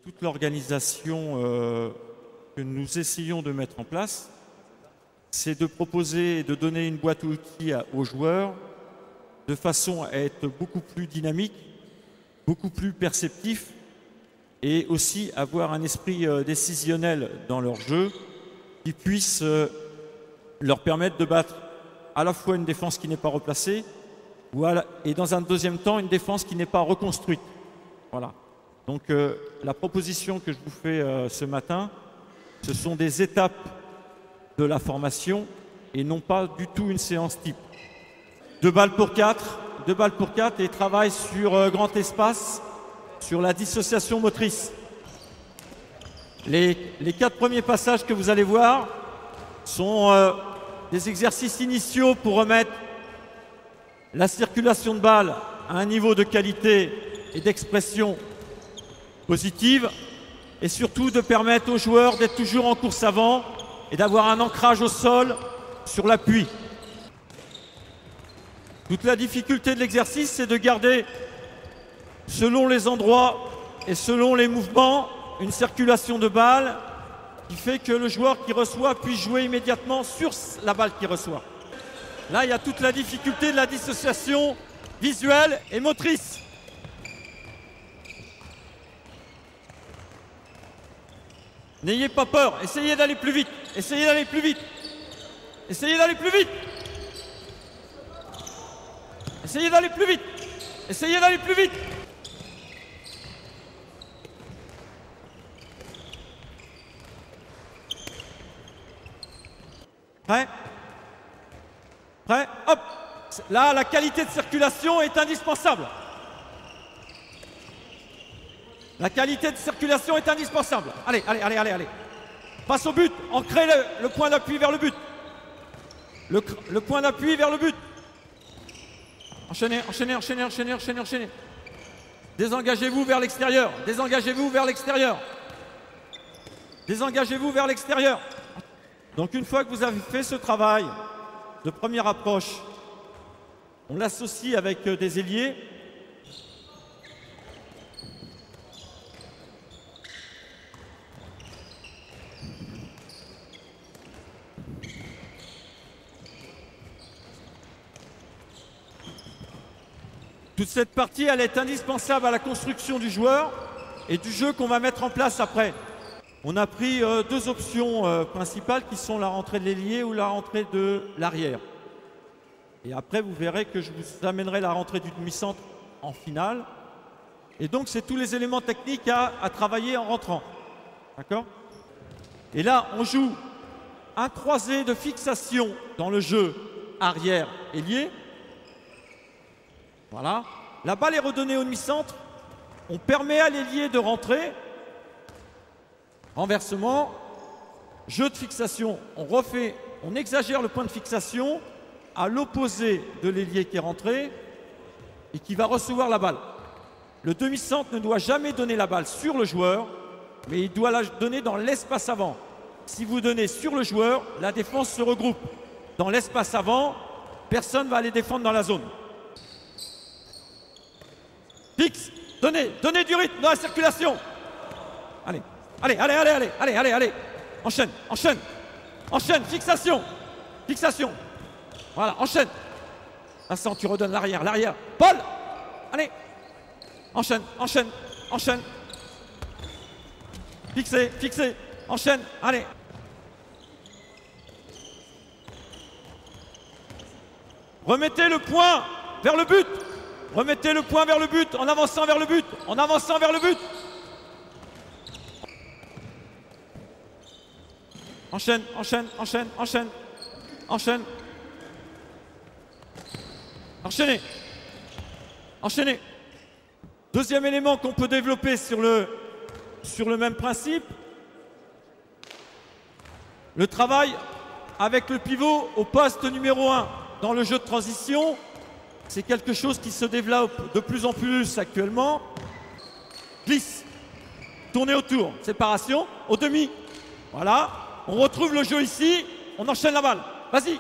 toute l'organisation que nous essayons de mettre en place, c'est de proposer et de donner une boîte à outils aux joueurs de façon à être beaucoup plus dynamique, beaucoup plus perceptif et aussi avoir un esprit décisionnel dans leur jeu qui puisse leur permettre de battre à la fois une défense qui n'est pas replacée et dans un deuxième temps une défense qui n'est pas reconstruite. Voilà. Donc la proposition que je vous fais ce matin, ce sont des étapes de la formation et non pas du tout une séance type. 2 balles pour 4, 2 balles pour 4 et travail sur grand espace, sur la dissociation motrice. Les 4 premiers passages que vous allez voir sont des exercices initiaux pour remettre la circulation de balles à un niveau de qualité et d'expression positive et surtout de permettre aux joueurs d'être toujours en course avant et d'avoir un ancrage au sol sur l'appui. Toute la difficulté de l'exercice, c'est de garder, selon les endroits et selon les mouvements, une circulation de balles qui fait que le joueur qui reçoit puisse jouer immédiatement sur la balle qu'il reçoit. Là, il y a toute la difficulté de la dissociation visuelle et motrice. N'ayez pas peur, essayez d'aller plus vite, essayez d'aller plus vite, essayez d'aller plus vite, essayez d'aller plus vite, essayez d'aller plus vite. Prêt? Prêt? Hop! Là, la qualité de circulation est indispensable. La qualité de circulation est indispensable. Allez, allez, allez, allez, allez. Passe au but. Ancrez le point d'appui vers le but. Le point d'appui vers le but. Enchaînez, enchaînez, enchaînez, enchaînez, enchaînez, enchaînez. Désengagez-vous vers l'extérieur. Désengagez-vous vers l'extérieur. Désengagez-vous vers l'extérieur. Donc une fois que vous avez fait ce travail de première approche, on l'associe avec des ailiers. Toute cette partie, elle est indispensable à la construction du joueur et du jeu qu'on va mettre en place après. On a pris 2 options principales qui sont la rentrée de l'ailier ou la rentrée de l'arrière. Et après, vous verrez que je vous amènerai la rentrée du demi-centre en finale. Et donc, c'est tous les éléments techniques à travailler en rentrant. D'accord? Et là, on joue un croisé de fixation dans le jeu arrière-ailier. Voilà. La balle est redonnée au demi-centre. On permet à l'ailier de rentrer. Renversement. Jeu de fixation. On exagère le point de fixation à l'opposé de l'ailier qui est rentré et qui va recevoir la balle. Le demi-centre ne doit jamais donner la balle sur le joueur, mais il doit la donner dans l'espace avant. Si vous donnez sur le joueur, la défense se regroupe. Dans l'espace avant, personne ne va aller défendre dans la zone. Fixe, donnez du rythme dans la circulation. Allez, allez, allez, allez, allez, allez, allez, allez. Enchaîne, enchaîne, enchaîne, fixation, fixation. Voilà, enchaîne. Vincent, tu redonnes l'arrière, l'arrière. Paul, allez. Enchaîne, enchaîne, enchaîne. Fixez, fixez, enchaîne, allez. Remettez le point vers le but. Remettez le point vers le but en avançant vers le but. En avançant vers le but. Enchaîne, enchaîne, enchaîne, enchaîne. Enchaîne. Enchaînez. Enchaînez. Deuxième élément qu'on peut développer sur le même principe, le travail avec le pivot au poste numéro 1 dans le jeu de transition. C'est quelque chose qui se développe de plus en plus actuellement. Glisse. Tournez autour. Séparation. Au demi. Voilà. On retrouve le jeu ici. On enchaîne la balle. Vas-y.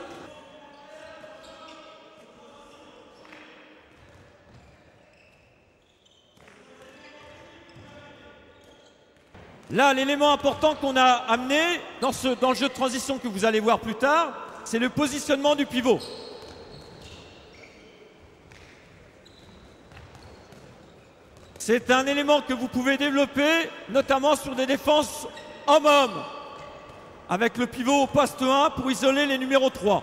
Là, l'élément important qu'on a amené dans le jeu de transition que vous allez voir plus tard, c'est le positionnement du pivot. C'est un élément que vous pouvez développer, notamment sur des défenses homme-homme, avec le pivot au poste 1 pour isoler les numéros 3.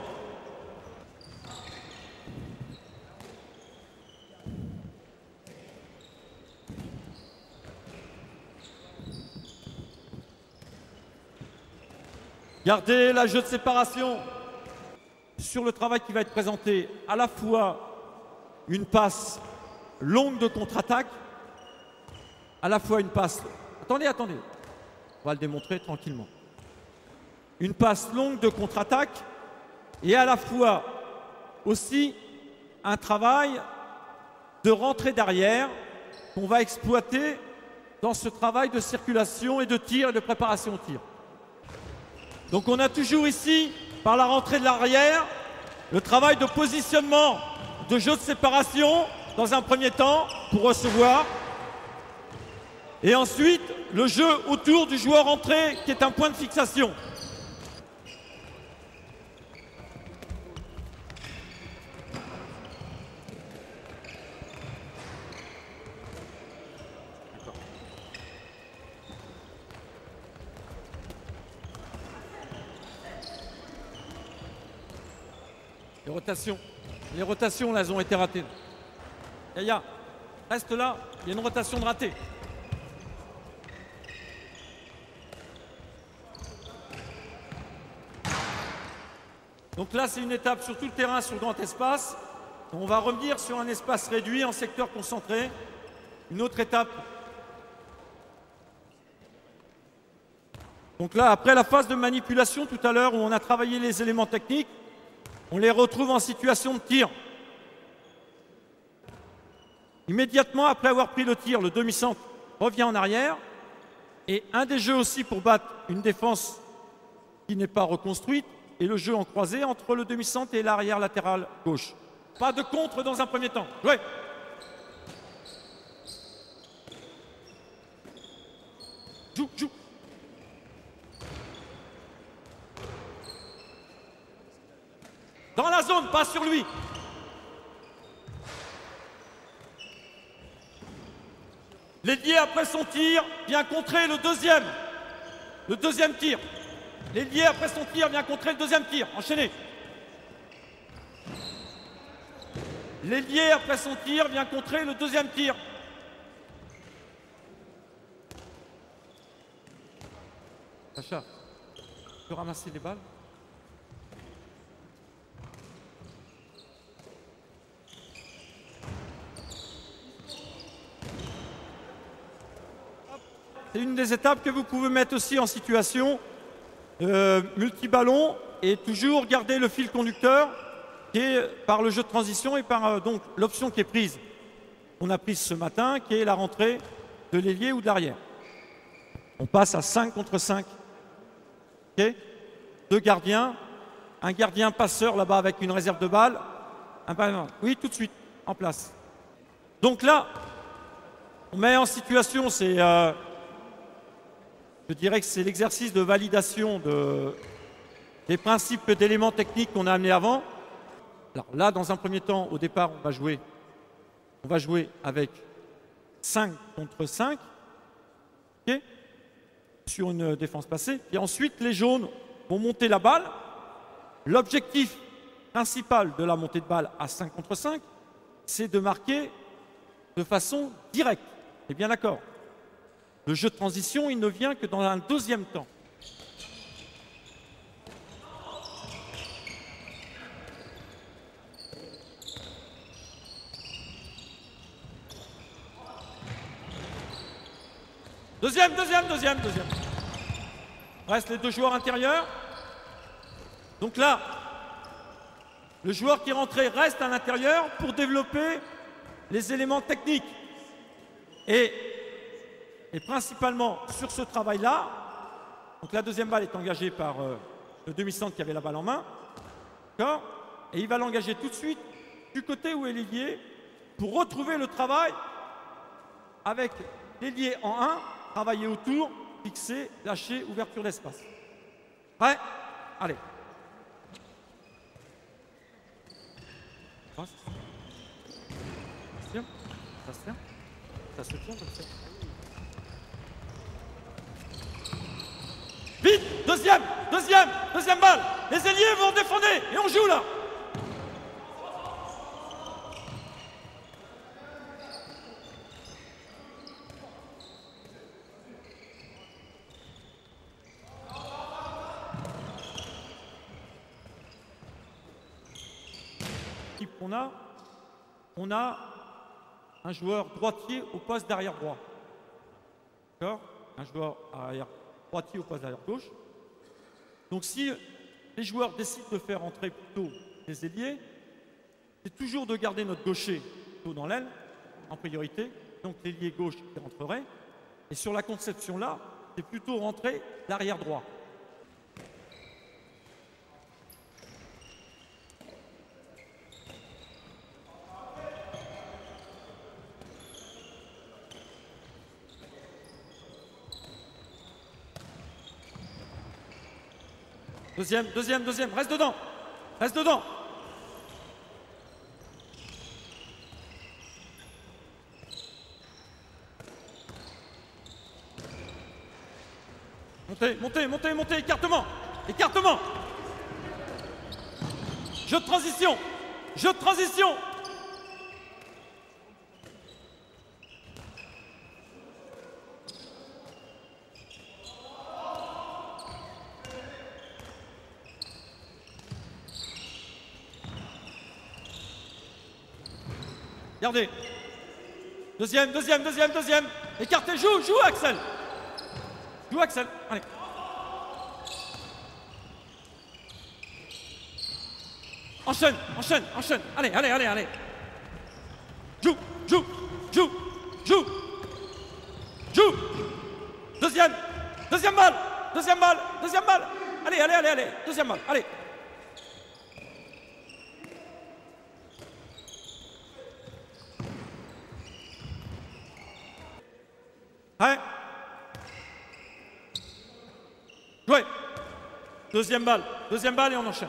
Gardez la jeu de séparation sur le travail qui va être présenté, à la fois une passe longue de contre-attaque, à la fois une passe... Attendez, on va le démontrer tranquillement. Une passe longue de contre-attaque et à la fois aussi un travail de rentrée d'arrière qu'on va exploiter dans ce travail de circulation et de tir et de préparation au tir. Donc on a toujours ici, par la rentrée de l'arrière, le travail de positionnement, de jeu de séparation, dans un premier temps, pour recevoir. Et ensuite, le jeu autour du joueur entré, qui est un point de fixation. Les rotations, là, elles ont été ratées. Yaya, reste là, il y a une rotation de raté. Donc là, c'est une étape sur tout le terrain, sur le grand espace. On va revenir sur un espace réduit en secteur concentré. Une autre étape. Donc là, après la phase de manipulation tout à l'heure où on a travaillé les éléments techniques, on les retrouve en situation de tir. Immédiatement après avoir pris le tir, le demi-centre revient en arrière. Et un des jeux aussi pour battre une défense qui n'est pas reconstruite est le jeu en croisé entre le demi-centre et l'arrière latéral gauche. Pas de contre dans un premier temps. Ouais. Joue. Dans la zone, pas sur lui. L'ailier, après son tir, vient contrer le deuxième tir. L'ailier, après son tir, vient contrer le deuxième tir. Enchaînez. L'ailier, après son tir, vient contrer le deuxième tir. Sacha, tu peux ramasser les balles? C'est une des étapes que vous pouvez mettre aussi en situation multi-ballon et toujours garder le fil conducteur qui est par le jeu de transition et par donc l'option qui est prise. On a prise ce matin qui est la rentrée de l'ailier ou de l'arrière. On passe à 5 contre 5. Okay. 2 gardiens, un gardien passeur là-bas avec une réserve de balles. Oui, tout de suite, en place. Donc là, on met en situation, c'est... je dirais que c'est l'exercice de validation des principes d'éléments techniques qu'on a amenés avant. Alors là, dans un premier temps, au départ, on va jouer avec 5 contre 5 okay, sur une défense passée. Et ensuite, les jaunes vont monter la balle. L'objectif principal de la montée de balle à 5 contre 5, c'est de marquer de façon directe. Et bien d'accord. Le jeu de transition, il ne vient que dans un deuxième temps. Deuxième. Reste les 2 joueurs intérieurs. Donc là, le joueur qui est rentré reste à l'intérieur pour développer les éléments techniques. Et principalement sur ce travail-là, donc la deuxième balle est engagée par le demi-centre qui avait la balle en main. Et il va l'engager tout de suite du côté où est l'ailier pour retrouver le travail avec l'ailier en 1, travailler autour fixé, lâché, ouverture d'espace. Prêt? Allez. Ça se tient. Ça se tient. Ça se tient comme ça. Vite! Deuxième balle! Les ailiers vont défendre et on joue là! On a un joueur droitier au poste d'arrière droit. D'accord? Un joueur arrière droitier au poste d'arrière gauche. Donc si les joueurs décident de faire entrer plutôt les ailiers, c'est toujours de garder notre gaucher plutôt dans l'aile, en priorité. Donc l'ailier gauche qui rentrerait. Et sur la conception là, c'est plutôt rentrer l'arrière droit. Deuxième, reste dedans. Montez, écartement. Jeu de transition. Regardez. Deuxième. Écartez, joue, Axel. Allez. Enchaîne. Allez. Joue. Deuxième balle. Allez. Deuxième balle, allez. Ouais. Jouez. Deuxième balle et on enchaîne.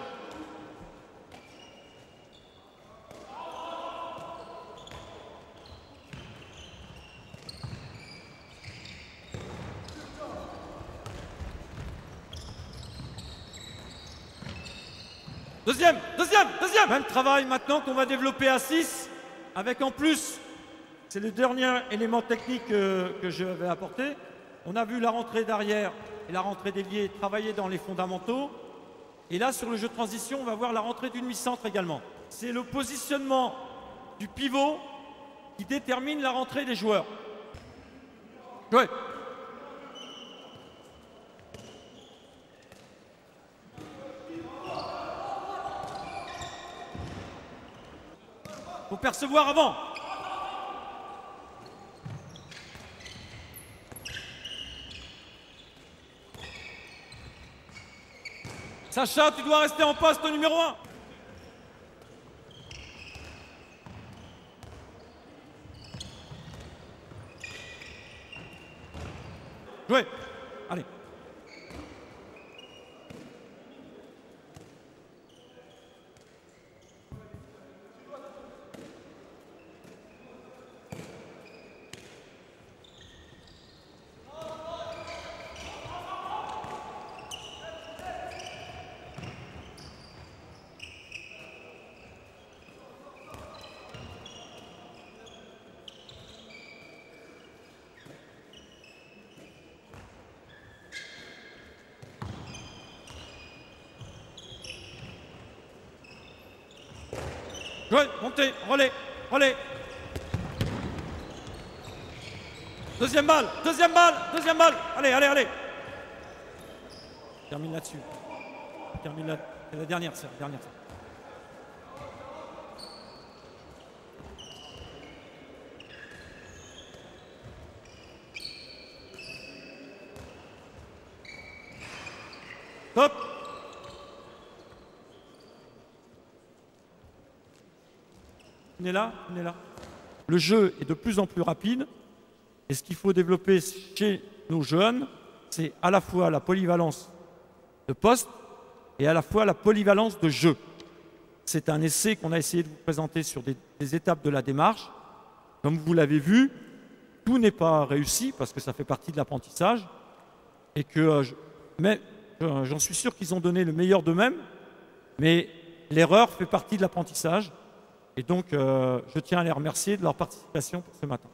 Deuxième. Même travail maintenant qu'on va développer à 6, avec en plus, c'est le dernier élément technique que je vais apporter. On a vu la rentrée d'arrière et la rentrée d'ailier travailler dans les fondamentaux. Et là, sur le jeu de transition, on va voir la rentrée du demi-centre également. C'est le positionnement du pivot qui détermine la rentrée des joueurs. Ouais. Faut percevoir avant. Sacha, tu dois rester en poste numéro 1. Jouez. Allez. Jouez, montez, relais. Deuxième balle. Allez. Termine là-dessus. C'est la dernière, ça. Hop. On est là. Le jeu est de plus en plus rapide. Et ce qu'il faut développer chez nos jeunes, c'est à la fois la polyvalence de poste et à la fois la polyvalence de jeu. C'est un essai qu'on a essayé de vous présenter sur des étapes de la démarche. Comme vous l'avez vu, tout n'est pas réussi parce que ça fait partie de l'apprentissage et que j'en suis sûr qu'ils ont donné le meilleur d'eux-mêmes, mais l'erreur fait partie de l'apprentissage et donc je tiens à les remercier de leur participation pour ce matin.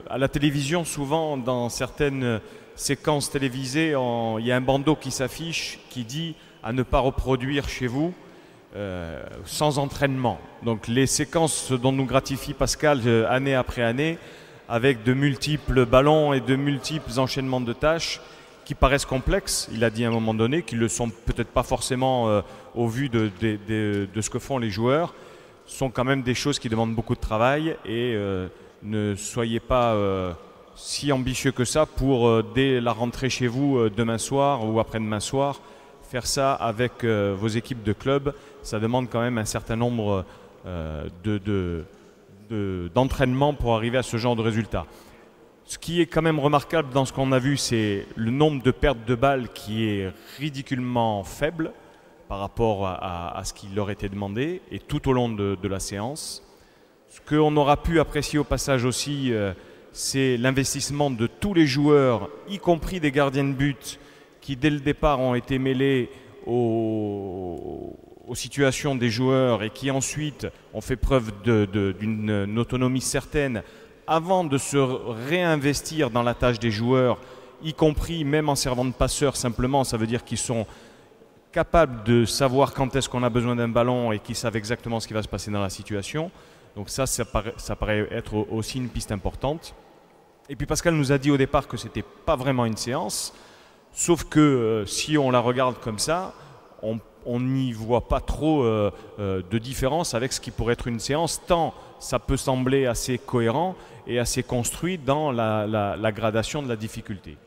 À la télévision, souvent, dans certaines séquences télévisées, il y a un bandeau qui s'affiche qui dit à ne pas reproduire chez vous sans entraînement. Donc les séquences dont nous gratifie Pascal année après année, avec de multiples ballons et de multiples enchaînements de tâches qui paraissent complexes, il a dit à un moment donné, qui ne le sont peut-être pas forcément au vu de ce que font les joueurs, sont quand même des choses qui demandent beaucoup de travail et ne soyez pas si ambitieux que ça pour, dès la rentrée chez vous, demain soir ou après-demain soir, faire ça avec vos équipes de club. Ça demande quand même un certain nombre d'entraînements pour arriver à ce genre de résultat. Ce qui est quand même remarquable dans ce qu'on a vu, c'est le nombre de pertes de balles qui est ridiculement faible par rapport à ce qui leur était demandé et tout au long de la séance. Ce qu'on aura pu apprécier au passage aussi, c'est l'investissement de tous les joueurs, y compris des gardiens de but, qui dès le départ ont été mêlés aux situations des joueurs et qui ensuite ont fait preuve d'une autonomie certaine avant de se réinvestir dans la tâche des joueurs, y compris même en servant de passeurs simplement. Ça veut dire qu'ils sont capables de savoir quand est-ce qu'on a besoin d'un ballon et qu'ils savent exactement ce qui va se passer dans la situation. Donc ça paraît être aussi une piste importante. Et puis Pascal nous a dit au départ que ce n'était pas vraiment une séance, sauf que si on la regarde comme ça, on n'y voit pas trop de différence avec ce qui pourrait être une séance, tant ça peut sembler assez cohérent et assez construit dans la gradation de la difficulté.